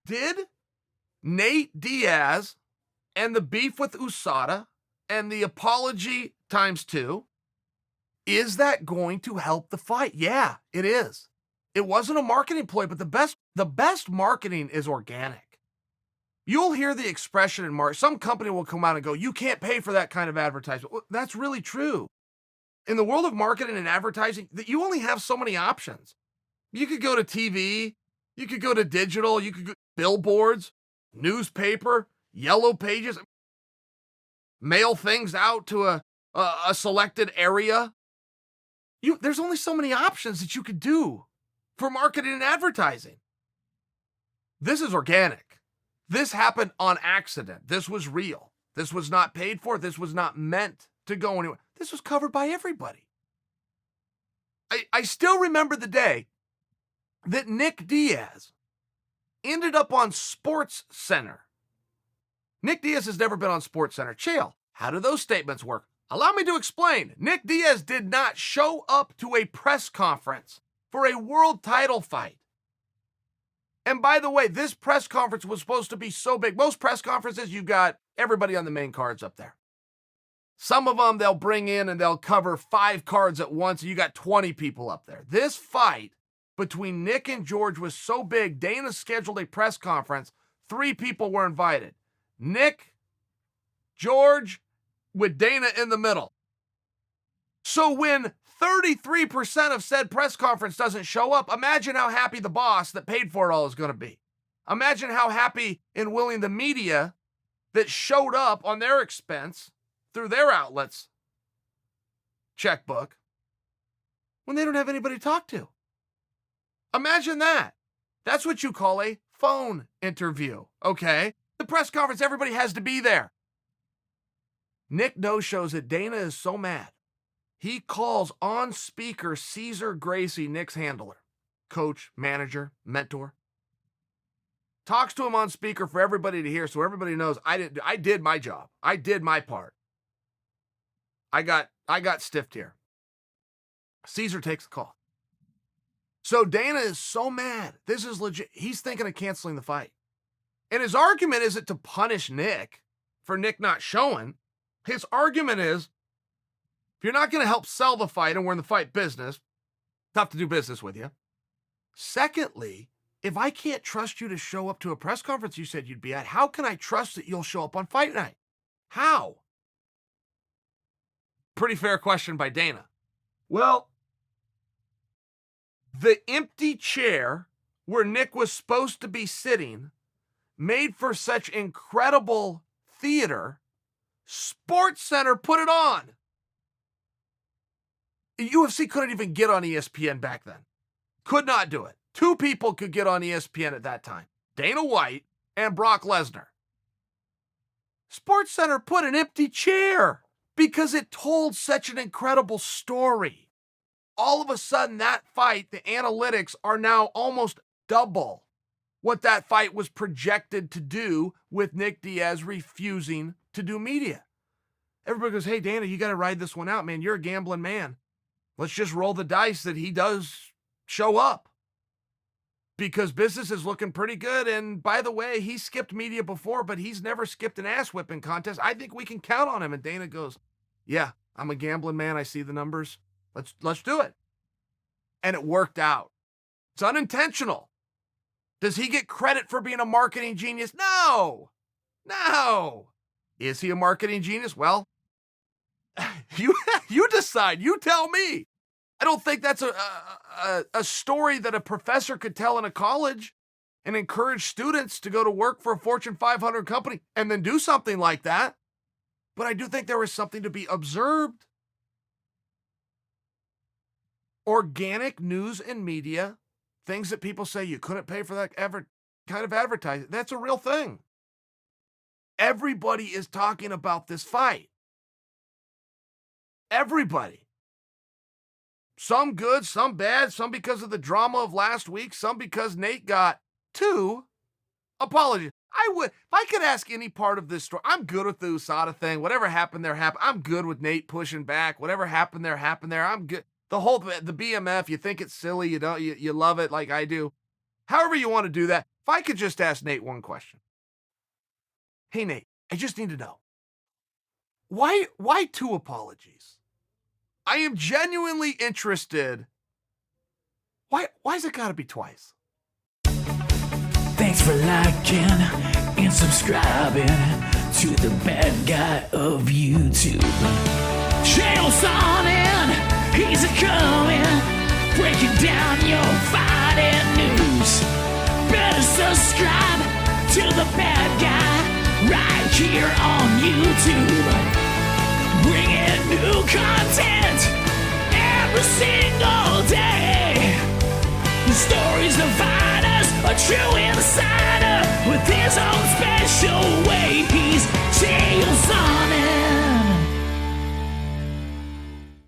Did Nate Diaz and the beef with USADA and the apology times two, is that going to help the fight? Yeah, it is. It wasn't a marketing ploy, but the best marketing is organic. You'll hear the expression in March. Some company will come out and go, you can't pay for that kind of advertisement. Well, that's really true. In the world of marketing and advertising, that you only have so many options. You could go to TV, you could go to digital, you could go billboards, newspaper, yellow pages, mail things out to a selected area. There's only so many options that you could do for marketing and advertising. This is organic. This happened on accident. This was real. This was not paid for. This was not meant to go anywhere. This was covered by everybody. I still remember the day that Nick Diaz ended up on Sports Center. Nick Diaz has never been on Sports Center. Chael, how do those statements work? Allow me to explain. Nick Diaz did not show up to a press conference for a world title fight. And by the way, this press conference was supposed to be so big. Most press conferences, you've got everybody on the main cards up there. Some of them they'll bring in and they'll cover 5 cards at once, and you got 20 people up there. This fight between Nick and George was so big, Dana scheduled a press conference. 3 people were invited. Nick, George, with Dana in the middle. So when 33% of said press conference doesn't show up, imagine how happy the boss that paid for it all is going to be. Imagine how happy and willing the media that showed up on their expense through their outlets checkbook when they don't have anybody to talk to. Imagine that. That's what you call a phone interview, okay? The press conference, everybody has to be there. Nick no-shows it. Dana is so mad. He calls on speaker Cesar Gracie, Nick's handler, coach, manager, mentor. Talks to him on speaker for everybody to hear so everybody knows I did my job. I did my part. I got stiffed here. Cesar takes the call. So Dana is so mad. This is legit. He's thinking of canceling the fight. And his argument isn't to punish Nick for Nick not showing. His argument is, if you're not going to help sell the fight and we're in the fight business, tough to do business with you. Secondly, if I can't trust you to show up to a press conference you said you'd be at, how can I trust that you'll show up on fight night? How? Pretty fair question by Dana. Well, the empty chair where Nick was supposed to be sitting made for such incredible theater, Sports Center put it on. UFC couldn't even get on ESPN back then. Could not do it. 2 people could get on ESPN at that time. Dana White and Brock Lesnar. Sports Center put an empty chair because it told such an incredible story. All of a sudden, that fight, the analytics are now almost double what that fight was projected to do with Nick Diaz refusing to do media. Everybody goes, hey, Dana, you got to ride this one out, man. You're a gambling man. Let's just roll the dice that he does show up because business is looking pretty good. And by the way, he skipped media before, but he's never skipped an ass whipping contest. I think we can count on him. And Dana goes, yeah, I'm a gambling man. I see the numbers. Let's do it. And it worked out. It's unintentional. Does he get credit for being a marketing genius? No. Is he a marketing genius? Well, you decide. You tell me. I don't think that's a story that a professor could tell in a college and encourage students to go to work for a Fortune 500 company and then do something like that. But I do think there is something to be observed. Organic news and media, things that people say you couldn't pay for that kind of advertising, that's a real thing. Everybody is talking about this fight. Everybody. Some good, some bad, some because of the drama of last week, some because Nate got 2 apologies. If I could ask any part of this story, I'm good with the USADA thing. Whatever happened there, happened. I'm good with Nate pushing back. Whatever happened there, happened there. I'm good. The BMF, you think it's silly, you love it like I do. However you want to do that. If I could just ask Nate one question. Hey, Nate, I just need to know. Why 2 apologies? I am genuinely interested. Why's it gotta be twice? Thanks for liking and subscribing to the bad guy of YouTube. Chael Sonnen, he's a-coming, breaking down your fighting news. Better subscribe to the bad guy right here on YouTube. Bringing new content every single day. The stories of fighters, a true insider with his own special way.